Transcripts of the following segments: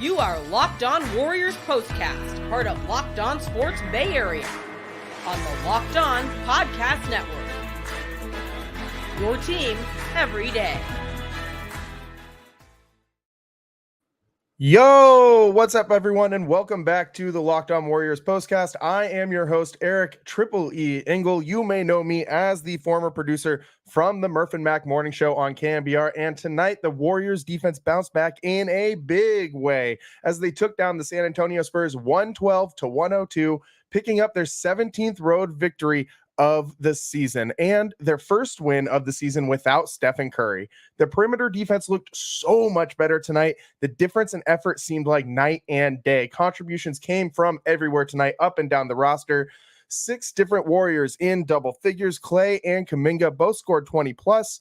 You are Locked On Warriors Postcast, part of Locked On Sports Bay Area, on the Locked On Podcast Network. Your team every day. Yo, what's up, everyone, and welcome back to the Locked On Warriors Postcast. I am your host, Eric Triple E Engel. You may know me as the former producer from the Murph and Mac Morning Show on KMBR. And tonight, the Warriors defense bounced back in a big way as they took down the San Antonio Spurs 112-102, picking up their 17th road victory of the season and their first win of the season without Stephen Curry. The perimeter defense looked so much better tonight. The difference in effort seemed like night and day. Contributions came from everywhere tonight, up and down the roster. 6 different Warriors in double figures. Klay and Kuminga both scored 20 plus,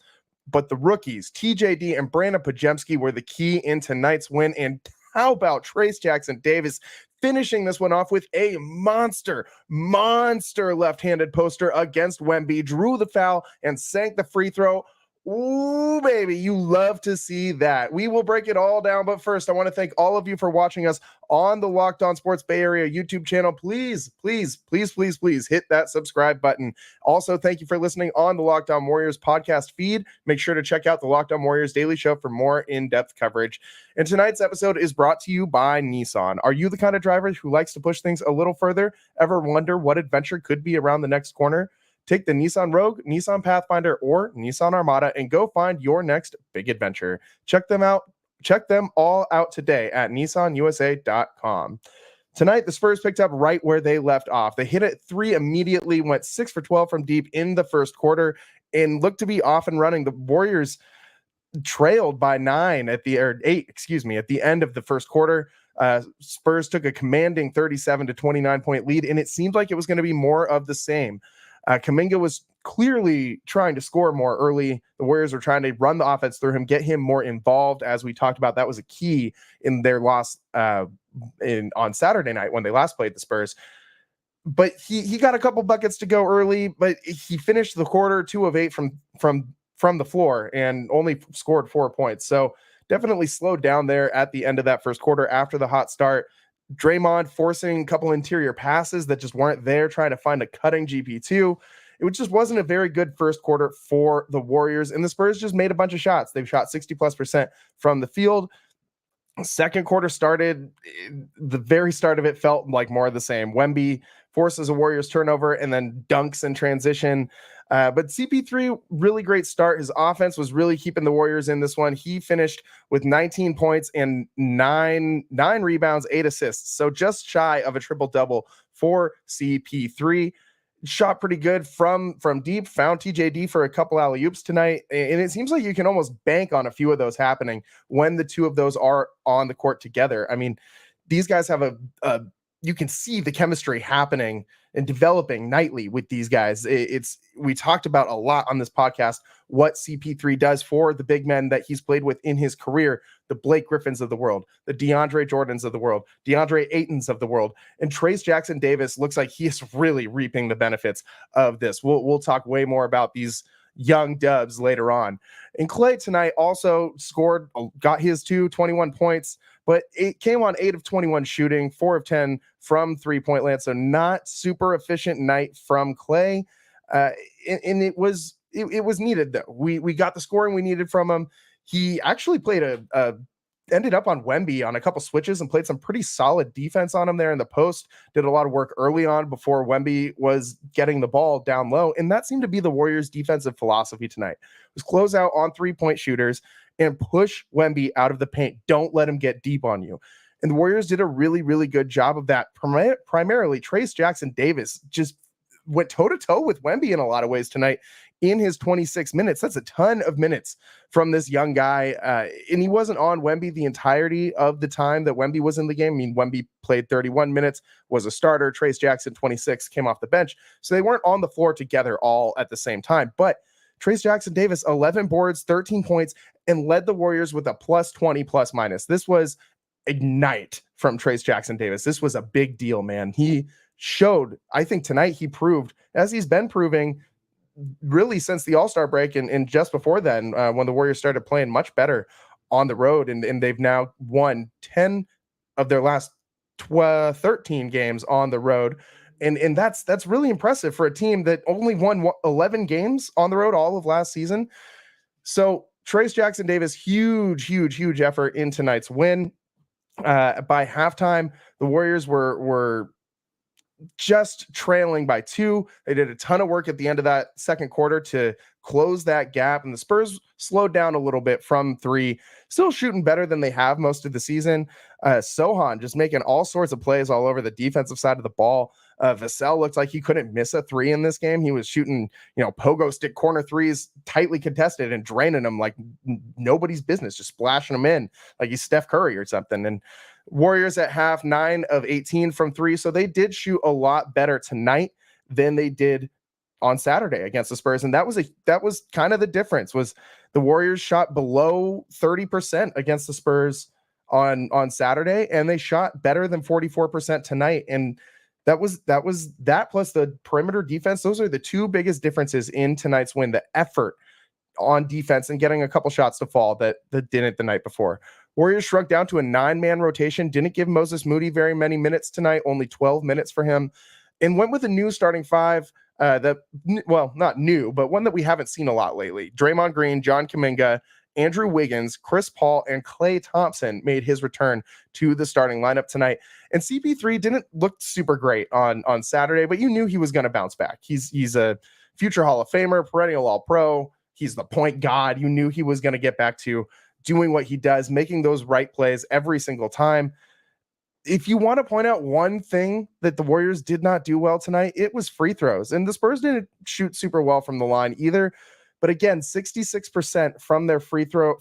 but the rookies, TJD and Brandin Podziemski, were the key in tonight's win. And how about Trayce Jackson-Davis finishing this one off with a monster left-handed poster against Wemby, drew the foul and sank the free throw. Ooh, baby, you love to see that. We will break it all down, but first, I want to thank all of you for watching us on the Locked On Sports Bay Area YouTube channel. Please hit that subscribe button. Also, thank you for listening on the Locked On Warriors podcast feed. Make sure to check out the Locked On Warriors Daily Show for more in-depth coverage. And tonight's episode is brought to you by Nissan. Are you the kind of driver who likes to push things a little further? Ever wonder what adventure could be around the next corner? Take the Nissan Rogue, Nissan Pathfinder, or Nissan Armada and go find your next big adventure. Check them all out today at nissanusa.com. Tonight, the Spurs picked up right where they left off. They hit it 3 immediately, went 6 for 12 from deep in the first quarter, and looked to be off and running. The Warriors trailed by 8, at the end of the first quarter. Spurs took a commanding 37-29 point lead, and it seemed like it was going to be more of the same. Kuminga was clearly trying to score more early. The Warriors were trying to run the offense through him, get him more involved. As we talked about, that was a key in their loss on Saturday night when they last played the Spurs. But he got a couple buckets to go early, but he finished the quarter 2 of 8 from the floor and only scored 4 points. So definitely slowed down there at the end of that first quarter after the hot start. Draymond forcing a couple interior passes that just weren't there, trying to find a cutting GP2. It just wasn't a very good first quarter for the Warriors, and the Spurs just made a bunch of shots. They've shot 60+% from the field. Second quarter started, the very start of it felt like more of the same. Wemby forces a Warriors turnover and then dunks in transition. But CP3, really great start. His offense was really keeping the Warriors in this one. He finished with 19 points and 9 rebounds, 8 assists. So just shy of a triple-double for CP3. Shot pretty good from deep, found TJD for a couple alley-oops tonight. And it seems like you can almost bank on a few of those happening when the two of those are on the court together. I mean, these guys have you can see the chemistry happening and developing nightly with these guys. We talked about a lot on this podcast what CP3 does for the big men that he's played with in his career, the Blake Griffins of the world, the DeAndre Jordans of the world, DeAndre Aytons of the world, and Trayce Jackson-Davis looks like he is really reaping the benefits of this. We'll talk way more about these young dubs later on. And Klay tonight also got his 21 points, but it came on 8 of 21 shooting, 4 of 10 from 3-point land. So not super efficient night from Klay. And it was needed though. We got the scoring we needed from him. He actually played ended up on Wemby on a couple switches and played some pretty solid defense on him there in the post. Did a lot of work early on before Wemby was getting the ball down low. And that seemed to be the Warriors' defensive philosophy tonight. It was close out on 3-point shooters and push Wemby out of the paint. Don't let him get deep on you. And the Warriors did a really, really good job of that. Primarily, Trayce Jackson-Davis just went toe-to-toe with Wemby in a lot of ways tonight in his 26 minutes. That's a ton of minutes from this young guy. And he wasn't on Wemby the entirety of the time that Wemby was in the game. I mean, Wemby played 31 minutes, was a starter. Trayce Jackson, 26, came off the bench. So they weren't on the floor together all at the same time. But Trayce Jackson-Davis, 11 boards, 13 points, and led the Warriors with a +20 plus-minus. This was a night from Trayce Jackson-Davis. This was a big deal, man. He showed, I think tonight he proved, as he's been proving really since the All-Star break and just before then, when the Warriors started playing much better on the road, and they've now won 10 of their last 13 games on the road. And that's really impressive for a team that only won 11 games on the road all of last season. So Trayce Jackson-Davis, huge effort in tonight's win. By halftime, the Warriors were just trailing by 2. They did a ton of work at the end of that second quarter to close that gap, and the Spurs slowed down a little bit from 3, still shooting better than they have most of the season. Sohan just making all sorts of plays all over the defensive side of the ball. Vassell looked like he couldn't miss a 3 in this game. He was shooting, pogo stick corner threes, tightly contested, and draining them like nobody's business, just splashing them in like he's Steph Curry or something. And Warriors at half, 9 of 18 from 3. So they did shoot a lot better tonight than they did on Saturday against the Spurs. And that was kind of the difference, was the Warriors shot below 30% against the Spurs on Saturday, and they shot better than 44% tonight. And that was that plus the perimeter defense. Those are the 2 biggest differences in tonight's win, the effort on defense and getting a couple shots to fall that didn't the night before. Warriors shrunk down to a 9-man rotation, didn't give Moses Moody very many minutes tonight, only 12 minutes for him, and went with a new starting 5 not new, but one that we haven't seen a lot lately. Draymond Green, John Kuminga, Andrew Wiggins, Chris Paul, and Klay Thompson made his return to the starting lineup tonight. And CP3 didn't look super great on Saturday, but you knew he was going to bounce back. He's a future Hall of Famer, perennial All-Pro. He's the point god. You knew he was going to get back to doing what he does, making those right plays every single time. If you want to point out one thing that the Warriors did not do well tonight, it was free throws. And the Spurs didn't shoot super well from the line either. But again, 66% from the free throw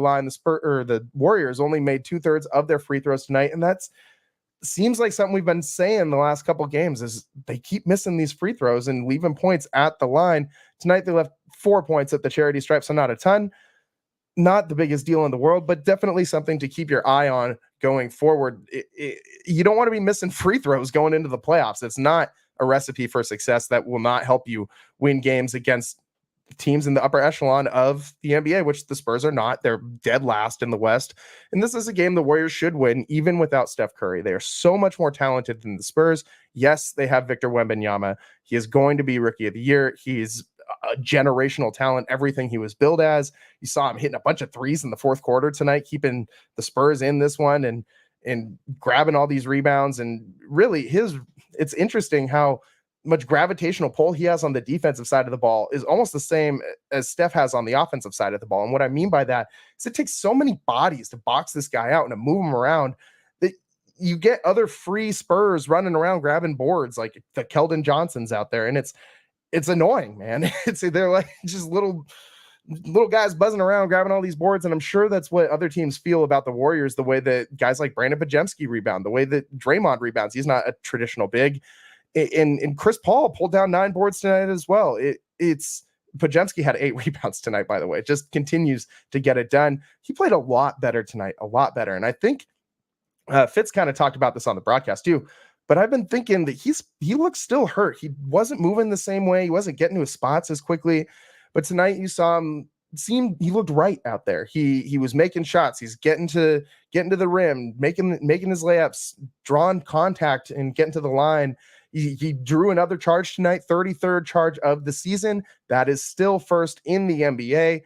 line. The Warriors only made 2/3 of their free throws tonight. And that's seems like something we've been saying the last couple games, is they keep missing these free throws and leaving points at the line. Tonight, they left 4 points at the charity stripe, so not a ton. Not the biggest deal in the world, but definitely something to keep your eye on going forward. You don't want to be missing free throws going into the playoffs. It's not a recipe for success. That will not help you win games against teams in the upper echelon of the NBA, which the Spurs are not. They're dead last in the West. And this is a game the Warriors should win, even without Steph Curry. They are so much more talented than the Spurs. Yes, they have Victor Wembanyama. He is going to be Rookie of the Year. He's a generational talent, everything he was billed as. You saw him hitting a bunch of threes in the fourth quarter tonight, keeping the Spurs in this one and grabbing all these rebounds. And really, it's interesting how much gravitational pull he has on the defensive side of the ball is almost the same as Steph has on the offensive side of the ball. And what I mean by that is it takes so many bodies to box this guy out and to move him around that you get other free Spurs running around grabbing boards like the Keldon Johnsons out there. And it's annoying, man. They're like just little guys buzzing around grabbing all these boards. And I'm sure that's what other teams feel about the Warriors, the way that guys like Brandin Podziemski rebound, the way that Draymond rebounds. He's not a traditional big. And Chris Paul pulled down 9 boards tonight as well. It's Podziemski had 8 rebounds tonight, by the way. It just continues to get it done. He played a lot better tonight, a lot better. And I think Fitz kind of talked about this on the broadcast too, but I've been thinking that he looks still hurt. He wasn't moving the same way. He wasn't getting to his spots as quickly. But tonight you saw him. He looked right out there. He was making shots. He's getting to the rim, making his layups, drawing contact, and getting to the line. He drew another charge tonight, 33rd charge of the season. That is still first in the NBA.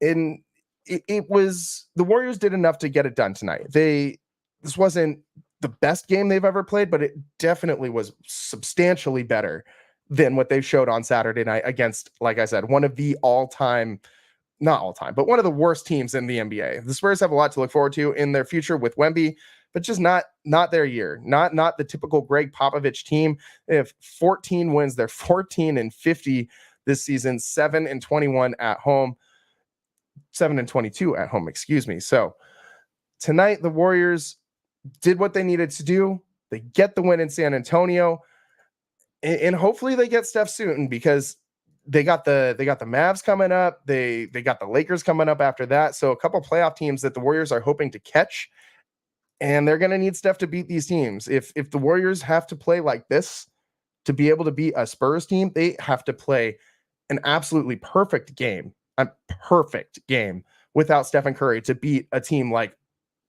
And it was the Warriors did enough to get it done tonight. This wasn't the best game they've ever played, but it definitely was substantially better than what they showed on Saturday night against, like I said, one of the not all time, but one of the worst teams in the NBA. The Spurs have a lot to look forward to in their future with Wemby, but just not their year. Not the typical Greg Popovich team. They have 14 wins. They're 14-50 this season, 7-21 at home, 7-22 at home, excuse me. So tonight the Warriors did what they needed to do. They get the win in San Antonio, and hopefully they get Steph soon, because they got the Mavs coming up. They got the Lakers coming up after that. So a couple playoff teams that the Warriors are hoping to catch, and they're going to need Steph to beat these teams. If the Warriors have to play like this to be able to beat a Spurs team, they have to play an absolutely perfect game without Stephen Curry to beat a team like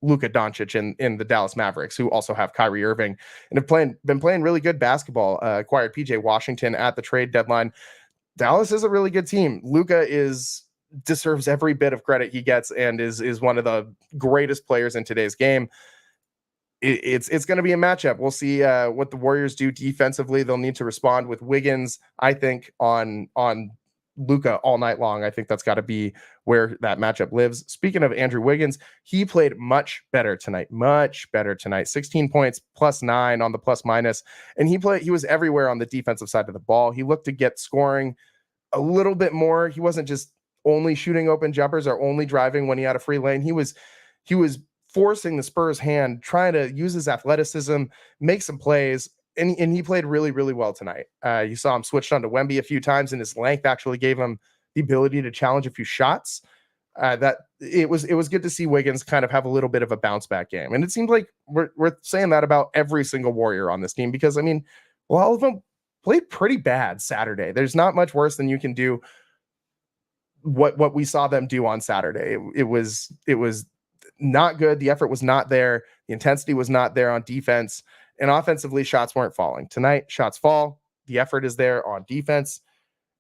Luka Doncic in the Dallas Mavericks, who also have Kyrie Irving and have been playing really good basketball. Acquired PJ Washington at the trade deadline. Dallas is a really good team. Luka deserves every bit of credit he gets and is one of the greatest players in today's game. It's going to be a matchup. We'll see what the Warriors do defensively. They'll need to respond with Wiggins, I think, on Luka all night long. I think that's got to be where that matchup lives. Speaking of Andrew Wiggins, he played much better tonight. 16 points, +9 on the plus minus. And he was everywhere on the defensive side of the ball. He looked to get scoring a little bit more. He wasn't just only shooting open jumpers or only driving when he had a free lane. He was forcing the Spurs' hand, trying to use his athleticism, make some plays, and he played really, really well tonight. You saw him switched on to Wemby a few times, and his length actually gave him the ability to challenge a few shots. That it was good to see Wiggins kind of have a little bit of a bounce back game, and it seemed like we're saying that about every single Warrior on this team, because I mean, well, all of them played pretty bad Saturday. There's not much worse than you can do what we saw them do on Saturday. It was not good. The effort was not there. The intensity was not there on defense, and offensively shots weren't falling. Tonight, shots fall. The effort is there on defense,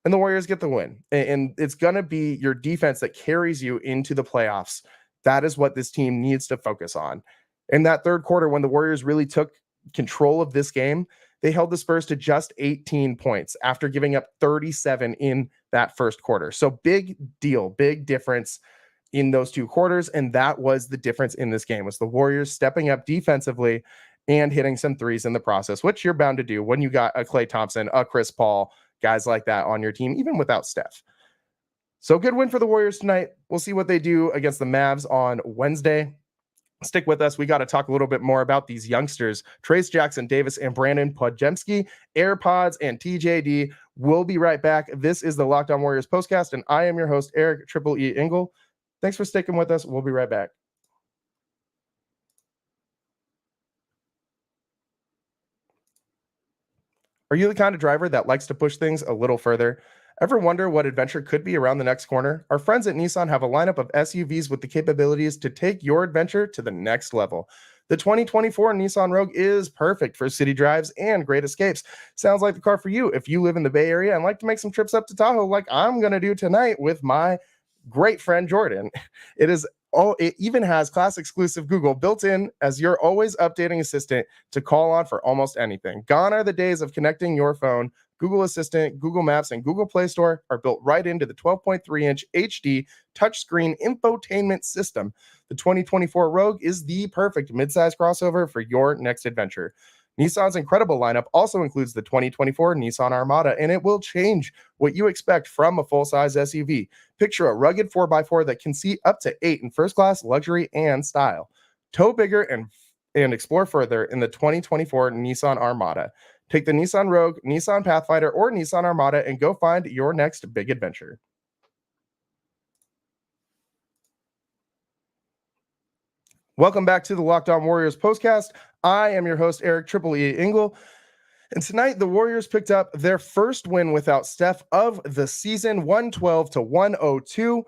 and the Warriors get the win. And it's going to be your defense that carries you into the playoffs. That is what this team needs to focus on. In that third quarter, when the Warriors really took control of this game, they held the Spurs to just 18 points after giving up 37 in that first quarter. So big deal, big difference in those two quarters, and that was the difference in this game, was the Warriors stepping up defensively and hitting some threes in the process, which you're bound to do when you got a Klay Thompson, a Chris Paul, guys like that on your team, even without Steph. So good win for the Warriors tonight. We'll see what they do against the Mavs on Wednesday. Stick with us. We got to talk a little bit more about these youngsters, Trayce Jackson-Davis and Brandin Podziemski, AirPods, and TJD. We'll be right back. This is the Locked On Warriors postcast, and I am your host, Eric Triple E Engel. Thanks for sticking with us. We'll be right back. Are you the kind of driver that likes to push things a little further? Ever wonder what adventure could be around the next corner? Our friends at Nissan have a lineup of SUVs with the capabilities to take your adventure to the next level. The 2024 Nissan Rogue is perfect for city drives and great escapes. Sounds like the car for you if you live in the Bay Area and like to make some trips up to Tahoe like I'm going to do tonight with my great friend Jordan. It even has class exclusive Google built in as your always updating assistant to call on for almost anything. Gone are the days of connecting your phone. Google Assistant, Google Maps, and Google Play Store are built right into the 12.3-inch HD touchscreen infotainment system. The 2024 Rogue is the perfect midsize crossover for your next adventure. Nissan's incredible lineup also includes the 2024 Nissan Armada, and it will change what you expect from a full-size SUV. Picture a rugged 4x4 that can seat up to 8 in first-class luxury and style. Tow bigger and explore further in the 2024 Nissan Armada. Take the Nissan Rogue, Nissan Pathfinder, or Nissan Armada and go find your next big adventure. Welcome back to the Locked On Warriors postcast. I am your host, Eric Triple E Engel. And tonight, the Warriors picked up their first win without Steph of the season, 112-102,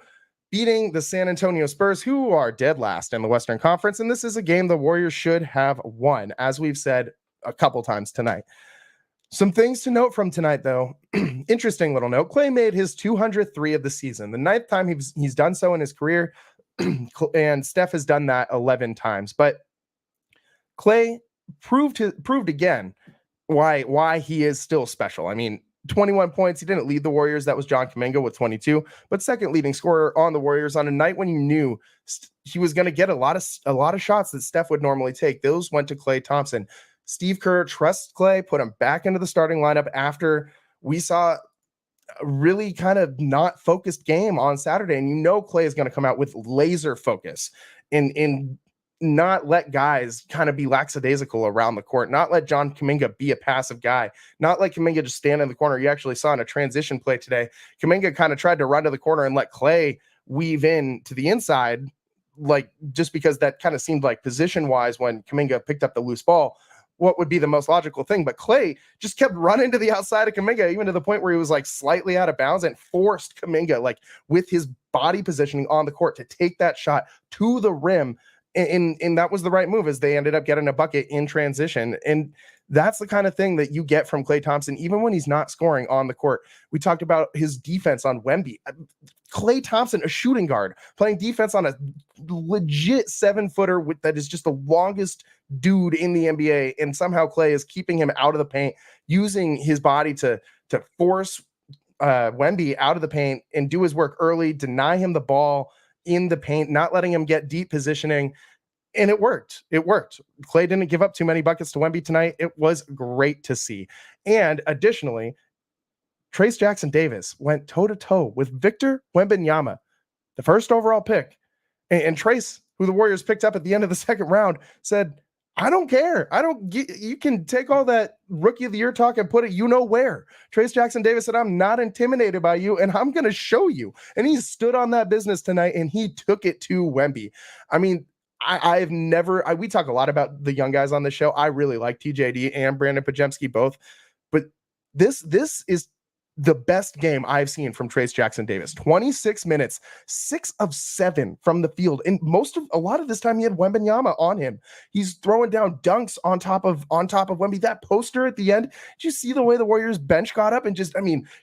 beating the San Antonio Spurs, who are dead last in the Western Conference. And this is a game the Warriors should have won, as we've said a couple times tonight. Some things to note from tonight, though. Interesting little note. Klay made his 203 of the season, the 9th time he's done so in his career, and Steph has done that 11 times. But Klay proved again why he is still special. I mean, 21 points. He didn't lead the Warriors. That was John Kuminga with 22, but second leading scorer on the Warriors on a night when you knew he was going to get a lot of shots that Steph would normally take. Those went to Klay Thompson. Steve Kerr trusts Klay, put him back into the starting lineup after we saw a really kind of not focused game on Saturday. And you know Klay is going to come out with laser focus and not let guys kind of be lackadaisical around the court, not let John Kuminga be a passive guy, not let Kuminga just stand in the corner. You actually saw in a transition play today, Kuminga kind of tried to run to the corner and let Klay weave in to the inside, like just because that kind of seemed like position-wise when Kuminga picked up the loose ball, what would be the most logical thing. But Klay just kept running to the outside of Kuminga, even to the point where he was like slightly out of bounds, and forced Kuminga, like with his body positioning on the court, to take that shot to the rim And that was the right move, as they ended up getting a bucket in transition. And that's the kind of thing that you get from Klay Thompson, even when he's not scoring on the court. We talked about his defense on Wemby. Klay Thompson, a shooting guard, playing defense on a legit 7-footer that is just the longest dude in the NBA. And somehow Klay is keeping him out of the paint, using his body to force Wemby out of the paint and do his work early, deny him the ball in the paint, not letting him get deep positioning. And it worked. Klay didn't give up too many buckets to Wemby tonight. It was great to see. And additionally, Trayce Jackson-Davis went toe-to-toe with Victor Wembanyama, the first overall pick. And Trayce, who the Warriors picked up at the end of the second round, said, I don't care. You can take all that rookie of the year talk and put it, where. Trayce Jackson-Davis said, I'm not intimidated by you, and I'm going to show you. And he stood on that business tonight, and he took it to Wemby. I mean, we talk a lot about the young guys on the show. I really like TJD and Brandin Podziemski both, but this is the best game I've seen from Trayce Jackson-Davis. 26 minutes, 6 of 7 from the field. And a lot of this time he had Wembanyama on him. He's throwing down dunks on top of Wemby. That poster at the end, did you see the way the Warriors bench got up and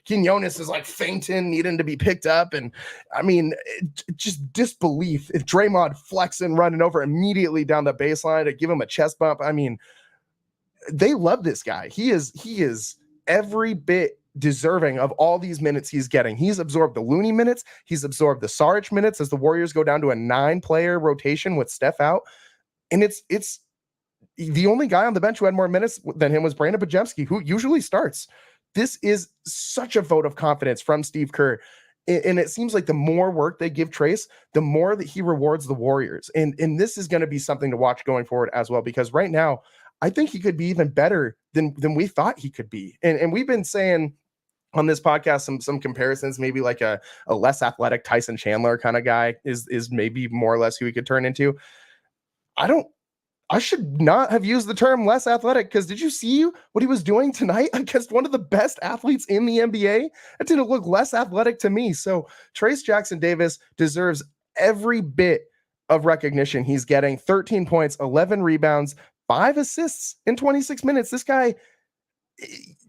Quinones is like fainting, needing to be picked up. And just disbelief. If Draymond flexing, running over immediately down the baseline to give him a chest bump. They love this guy. He is every bit deserving of all these minutes he's getting. He's absorbed the Looney minutes. He's absorbed the Saric minutes as the Warriors go down to a 9-player rotation with Steph out. And it's the only guy on the bench who had more minutes than him was Brandin Podziemski, who usually starts. This is such a vote of confidence from Steve Kerr. And it seems like the more work they give Trayce, the more that he rewards the Warriors. And this is going to be something to watch going forward as well, because right now, I think he could be even better than we thought he could be. And we've been saying on this podcast some comparisons, maybe like a less athletic Tyson Chandler kind of guy is maybe more or less who he could turn into. I should not have used the term less athletic, because did you see what he was doing tonight against one of the best athletes in the NBA? It didn't look less athletic to me. So Trayce Jackson-Davis deserves every bit of recognition he's getting. 13 points, 11 rebounds, 5 assists in 26 minutes. This guy,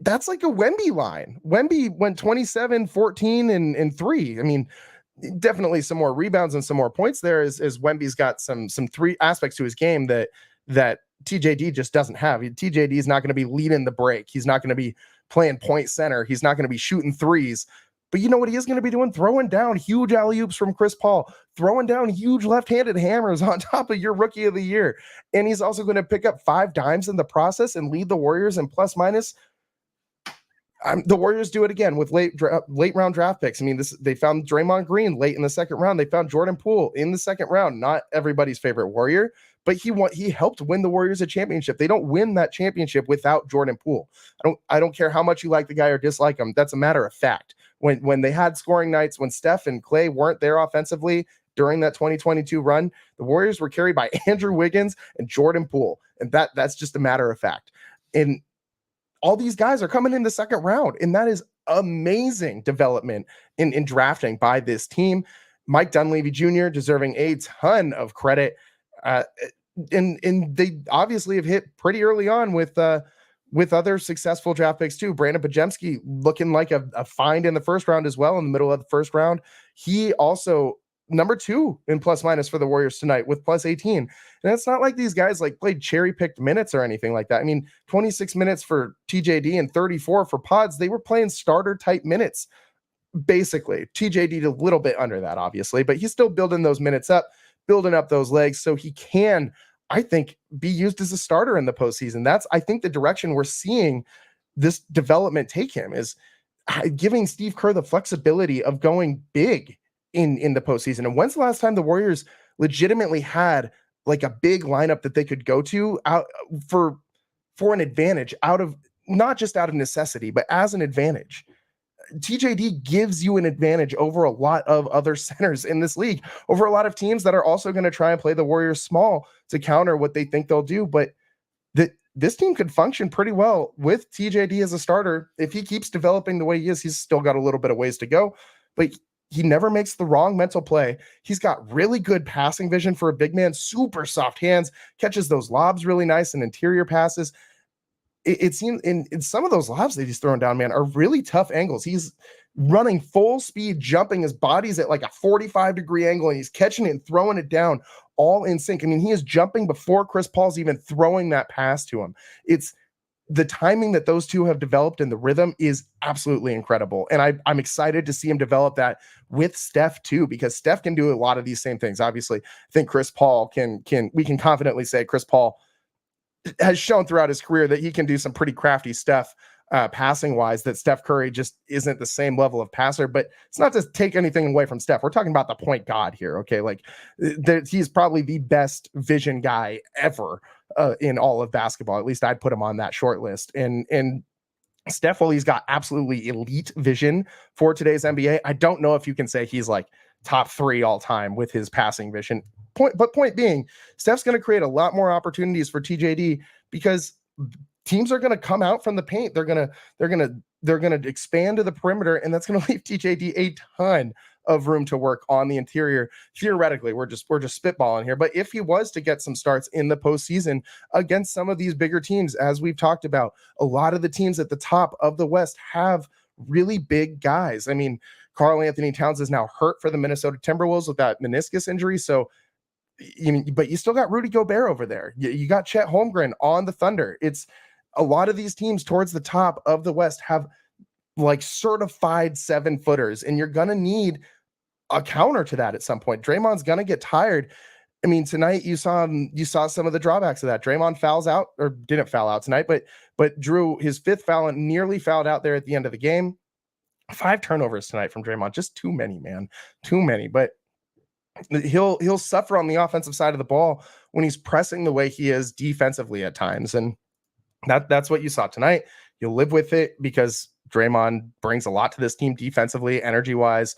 that's like a Wemby line. Wemby went 27, 14, and 3. Definitely some more rebounds and some more points there, as Wemby's got some 3 aspects to his game that TJD just doesn't have. TJD is not going to be leading the break. He's not going to be playing point center. He's not going to be shooting threes. But you know what he is going to be doing? Throwing down huge alley-oops from Chris Paul, throwing down huge left-handed hammers on top of your rookie of the year. And he's also going to pick up 5 dimes in the process and lead the Warriors in plus minus. The Warriors do it again with late round draft picks. They found Draymond Green late in the second round. They found Jordan Poole in the second round. Not everybody's favorite Warrior, but he helped win the Warriors a championship. They don't win that championship without Jordan Poole. I don't care how much you like the guy or dislike him. That's a matter of fact. When they had scoring nights, when Steph and Klay weren't there offensively during that 2022 run, the Warriors were carried by Andrew Wiggins and Jordan Poole. And that's just a matter of fact. And all these guys are coming in the second round, and that is amazing development in drafting by this team. Mike Dunleavy Jr. deserving a ton of credit. And they obviously have hit pretty early on with other successful draft picks too. Brandin Podziemski looking like a find in the first round as well, in the middle of the first round. He also number 2 in plus minus for the Warriors tonight with plus 18. And it's not like these guys played cherry picked minutes or anything like that. 26 minutes for TJD and 34 for Pods. They were playing starter type minutes. Basically, TJD a little bit under that, obviously, but he's still building those minutes up, building up those legs so he can, I think, be used as a starter in the postseason. That's, I think, the direction we're seeing this development take him, is giving Steve Kerr the flexibility of going big in the postseason. And when's the last time the Warriors legitimately had like a big lineup that they could go to out for an advantage, not just out of necessity, but as an advantage? TJD gives you an advantage over a lot of other centers in this league, over a lot of teams that are also going to try and play the Warriors small to counter what they think they'll do. But this team could function pretty well with TJD as a starter. If he keeps developing the way he is, he's still got a little bit of ways to go, but he never makes the wrong mental play. He's got really good passing vision for a big man, super soft hands, catches those lobs really nice and interior passes. It seems in some of those lobs that he's throwing down, man, are really tough angles. He's running full speed, jumping. His body's at like a 45-degree angle, and he's catching it and throwing it down all in sync. I mean, he is jumping before Chris Paul's even throwing that pass to him. It's the timing that those two have developed and the rhythm is absolutely incredible. And I'm excited to see him develop that with Steph too, because Steph can do a lot of these same things. Obviously, I think Chris Paul we can confidently say Chris Paul has shown throughout his career that he can do some pretty crafty stuff passing wise, that Steph Curry just isn't the same level of passer. But it's not to take anything away from Steph. We're talking about the point guard here. Okay. Like he's probably the best vision guy ever in all of basketball. At least I'd put him on that short list. And Steph, while he's got absolutely elite vision for today's NBA, I don't know if you can say he's like top 3 all time with his passing vision. Point being, Steph's going to create a lot more opportunities for TJD because teams are going to come out from the paint. They're going to expand to the perimeter, and that's going to leave TJD a ton of room to work on the interior. Theoretically, we're just spitballing here, but if he was to get some starts in the postseason against some of these bigger teams, as we've talked about, a lot of the teams at the top of the West have really big guys. I mean, Karl Anthony Towns is now hurt for the Minnesota Timberwolves with that meniscus injury, so but you still got Rudy Gobert over there. You got Chet Holmgren on the Thunder. It's a lot of these teams towards the top of the West have like certified 7-footers, and you're going to need a counter to that at some point. Draymond's going to get tired. I mean, tonight you saw some of the drawbacks of that. Draymond fouls out, or didn't foul out tonight, but drew his 5th foul and nearly fouled out there at the end of the game. 5 turnovers tonight from Draymond. Just too many, man. Too many. But he'll suffer on the offensive side of the ball when he's pressing the way he is defensively at times. And that's what you saw tonight. You'll live with it because Draymond brings a lot to this team defensively, energy-wise,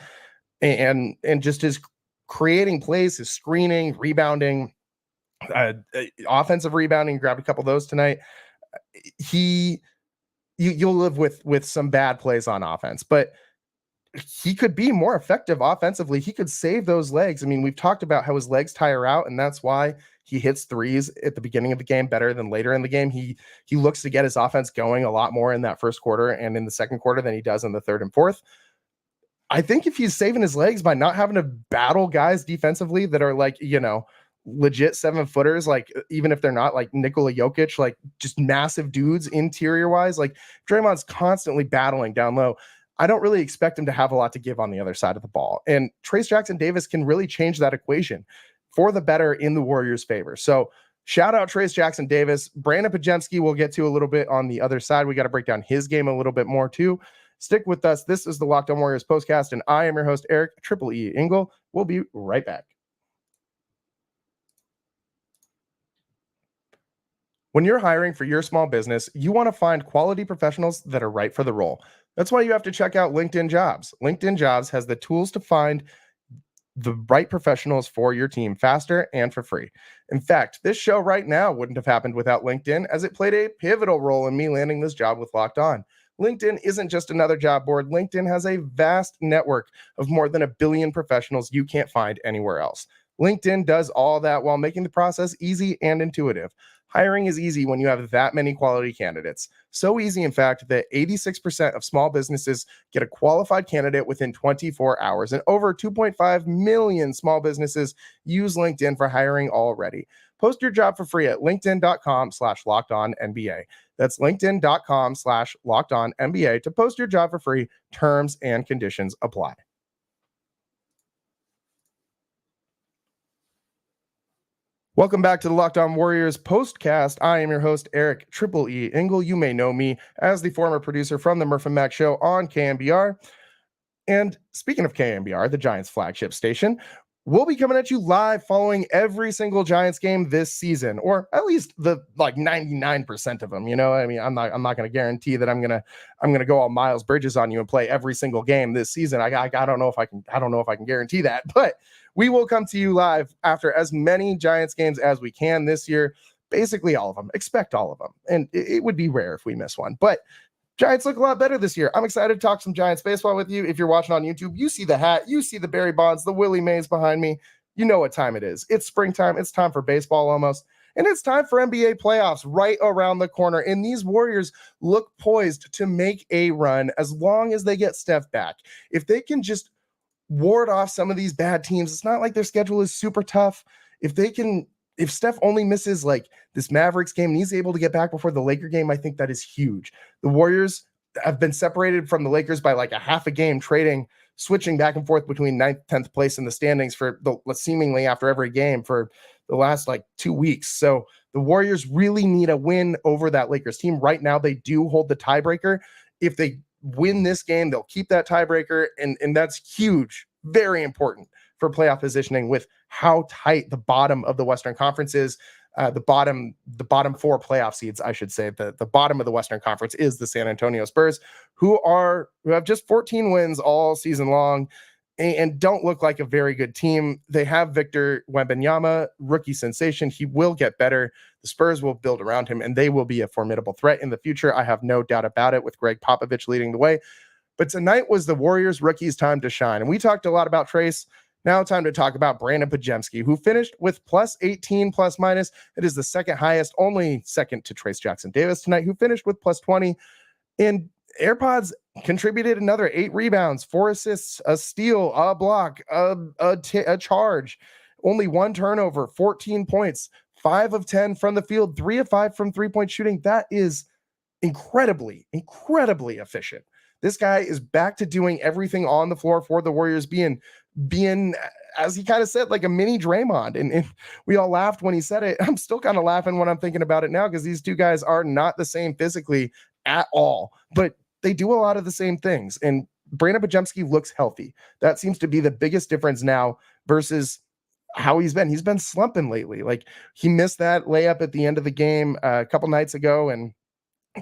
and just his creating plays, his screening, rebounding, offensive rebounding, grabbed a couple of those tonight. You'll live with some bad plays on offense, but he could be more effective offensively. He could save those legs. I mean, we've talked about how his legs tire out, and that's why he hits threes at the beginning of the game better than later in the game. He looks to get his offense going a lot more in that first quarter and in the second quarter than he does in the third and fourth. I think if he's saving his legs by not having to battle guys defensively that are like, legit 7-footers, like even if they're not like Nikola Jokic, like just massive dudes interior wise, like Draymond's constantly battling down low. I don't really expect him to have a lot to give on the other side of the ball. And Trayce Jackson-Davis can really change that equation for the better in the Warriors' favor. So shout out Trayce Jackson-Davis. Brandin Podziemski we'll get to a little bit on the other side. We got to break down his game a little bit more too. Stick with us. This is the Locked On Warriors postcast, and I am your host, Eric Triple E Engel. We'll be right back. When you're hiring for your small business, you want to find quality professionals that are right for the role. That's why you have to check out LinkedIn Jobs. LinkedIn Jobs has the tools to find the right professionals for your team faster and for free. In fact, this show right now wouldn't have happened without LinkedIn, as it played a pivotal role in me landing this job with Locked On. LinkedIn isn't just another job board. LinkedIn has a vast network of more than 1 billion professionals you can't find anywhere else. LinkedIn does all that while making the process easy and intuitive. Hiring is easy when you have that many quality candidates. So easy, in fact, that 86% of small businesses get a qualified candidate within 24 hours. And over 2.5 million small businesses use LinkedIn for hiring already. Post your job for free at linkedin.com/lockedonnba. That's linkedin.com/lockedonnba to post your job for free. Terms and conditions apply. Welcome back to the Locked On Warriors postcast. I am your host, Eric Triple E Engel. You may know me as the former producer from the Murph and Mac Show on KMBR. And speaking of KMBR, the Giants flagship station, we'll be coming at you live following every single Giants game this season, or at least the 99% of them. I mean, I'm not going to guarantee that I'm going to go all Miles Bridges on you and play every single game this season. I don't know if I can guarantee that, but we will come to you live after as many Giants games as we can this year. Basically all of them. Expect all of them. And it would be rare if we miss one. But Giants look a lot better this year. I'm excited to talk some Giants baseball with you. If you're watching on YouTube, you see the hat, you see the Barry Bonds, the Willie Mays behind me. You know what time it is. It's springtime. It's time for baseball almost. And it's time for NBA playoffs right around the corner. And these Warriors look poised to make a run as long as they get Steph back. If they can just ward off some of these bad teams, it's not like their schedule is super tough. If Steph only misses like this Mavericks game and he's able to get back before the Laker game, I think that is huge. The Warriors have been separated from the Lakers by like a half a game, switching back and forth between 9th, 10th place in the standings for the seemingly after every game for the last like 2 weeks. So the Warriors really need a win over that Lakers team. Right now, they do hold the tiebreaker. If they win this game, they'll keep that tiebreaker. And that's huge, very important for playoff positioning with how tight the bottom of the Western Conference is. The bottom 4 playoff seeds, I should say, the bottom of the Western Conference is the San Antonio Spurs, who have just 14 wins all season long and don't look like a very good team. They have Victor Wembanyama, rookie sensation. He will get better. The Spurs will build around him, and they will be a formidable threat in the future. I have no doubt about it, with Greg Popovich leading the way. But tonight was the Warriors rookies' time to shine, and we talked a lot about Trayce. Now time to talk about Brandin Podziemski, who finished with plus 18 plus minus. It is the second highest, only second to Trayce Jackson-Davis tonight, who finished with plus 20. And AirPods contributed another 8 rebounds, 4 assists, a steal, a block, a charge, only 1 turnover, 14 points, 5 of 10 from the field, 3 of 5 from 3-point shooting. That is incredibly efficient. This guy is back to doing everything on the floor for the Warriors, being, as he kind of said, like a mini Draymond. And we all laughed when he said it. I'm still kind of laughing when I'm thinking about it now, because these two guys are not the same physically at all, but they do a lot of the same things. And Brandin Podziemski looks healthy. That seems to be the biggest difference now versus how he's been. He's been slumping lately. Like, he missed that layup at the end of the game a couple nights ago and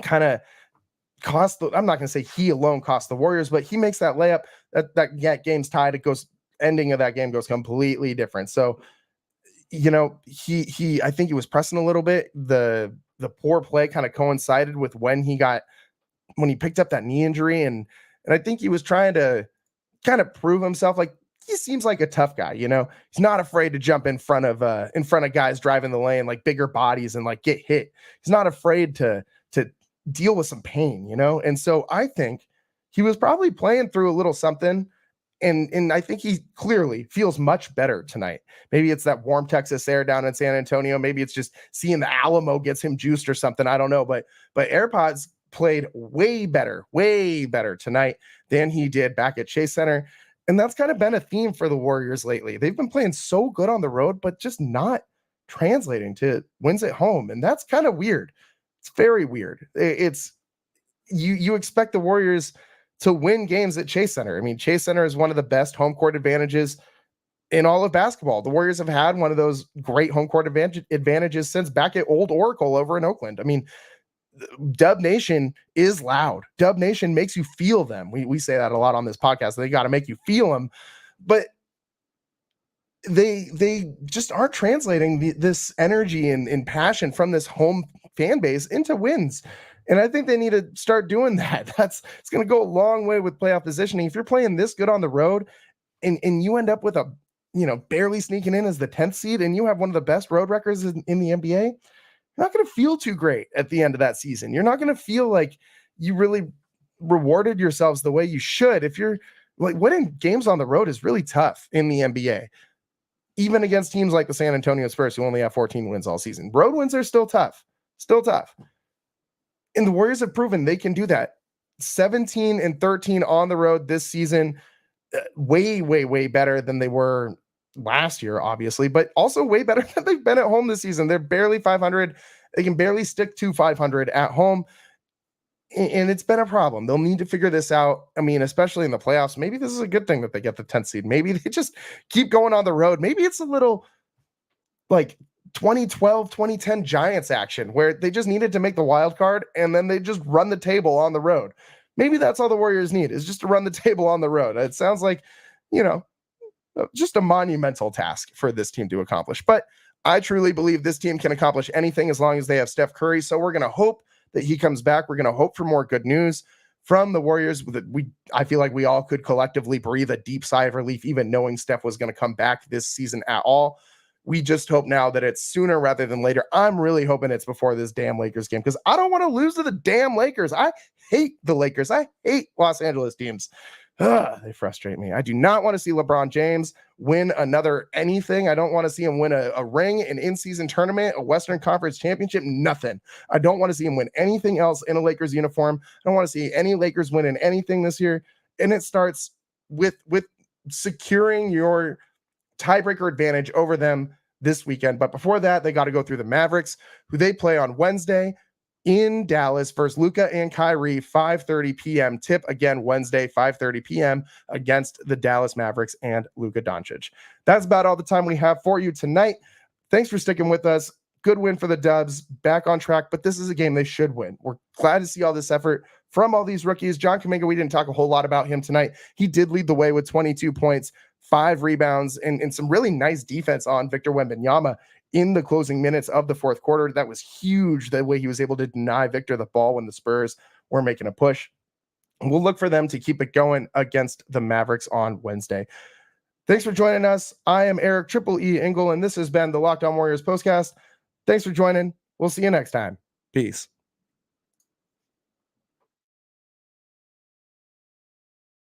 kind of I'm not going to say he alone cost the Warriors, but he makes that layup, that game's tied. Ending of that game goes completely different. So, I think he was pressing a little bit. The poor play kind of coincided with when he picked up that knee injury. And I think he was trying to kind of prove himself. Like, he seems like a tough guy, he's not afraid to jump in front of guys driving the lane, like bigger bodies, and like get hit. He's not afraid to deal with some pain, And so I think he was probably playing through a little something. And I think he clearly feels much better tonight. Maybe it's that warm Texas air down in San Antonio. Maybe it's just seeing the Alamo gets him juiced or something. I don't know. But AirPods played way better tonight than he did back at Chase Center. And that's kind of been a theme for the Warriors lately. They've been playing so good on the road, but just not translating to wins at home. And that's kind of weird. It's very weird. It's you expect the Warriors to win games at Chase Center. I mean, Chase Center is one of the best home court advantages in all of basketball. The Warriors have had one of those great home court advantages since back at Old Oracle over in Oakland. I mean, Dub Nation is loud. Dub Nation makes you feel them. We say that a lot on this podcast. They got to make you feel them, but they just aren't translating this energy and passion from this home fan base into wins. And I think they need to start doing that. It's going to go a long way with playoff positioning. If you're playing this good on the road and you end up with barely sneaking in as the 10th seed, and you have one of the best road records in the NBA, you're not going to feel too great at the end of that season. You're not going to feel like you really rewarded yourselves the way you should. If you're like, winning games on the road is really tough in the NBA, even against teams like the San Antonio Spurs, who only have 14 wins all season. Road wins are still tough. And the Warriors have proven they can do that. 17-13 on the road this season. Way better than they were last year, obviously, but also way better than they've been at home this season. They're barely 500. They can barely stick to 500 at home. And it's been a problem. They'll need to figure this out. I mean, especially in the playoffs. Maybe this is a good thing that they get the 10th seed. Maybe they just keep going on the road. Maybe it's a little like 2012, 2010 Giants action where they just needed to make the wild card and then they just run the table on the road. Maybe that's all the Warriors need, is just to run the table on the road. It sounds like, just a monumental task for this team to accomplish. But I truly believe this team can accomplish anything as long as they have Steph Curry. So we're going to hope that he comes back. We're going to hope for more good news from the Warriors. I feel like we all could collectively breathe a deep sigh of relief, even knowing Steph was going to come back this season at all. We just hope now that it's sooner rather than later. I'm really hoping it's before this damn Lakers game because I don't want to lose to the damn Lakers. I hate the Lakers. I hate Los Angeles teams. They frustrate me. I do not want to see LeBron James win another anything. I don't want to see him win a ring, an in-season tournament, a Western Conference championship, nothing. I don't want to see him win anything else in a Lakers uniform. I don't want to see any Lakers win in anything this year. And it starts with securing your tiebreaker advantage over them this weekend. But before that, they got to go through the Mavericks, who they play on Wednesday in Dallas versus Luka and Kyrie, 5:30 p.m. tip again Wednesday, 5:30 p.m. against the Dallas Mavericks and Luka Doncic. That's about all the time we have for you tonight. Thanks for sticking with us. Good win for the Dubs, back on track, but this is a game they should win. We're glad to see all this effort from all these rookies. John Kuminga, we didn't talk a whole lot about him tonight. He did lead the way with 22 points, 5 rebounds, and some really nice defense on Victor Wembanyama in the closing minutes of the fourth quarter. That was huge, the way he was able to deny Victor the ball when the Spurs were making a push. And we'll look for them to keep it going against the Mavericks on Wednesday. Thanks for joining us. I am Eric Triple E Engel, and this has been the Locked On Warriors Postcast. Thanks for joining. We'll see you next time. Peace.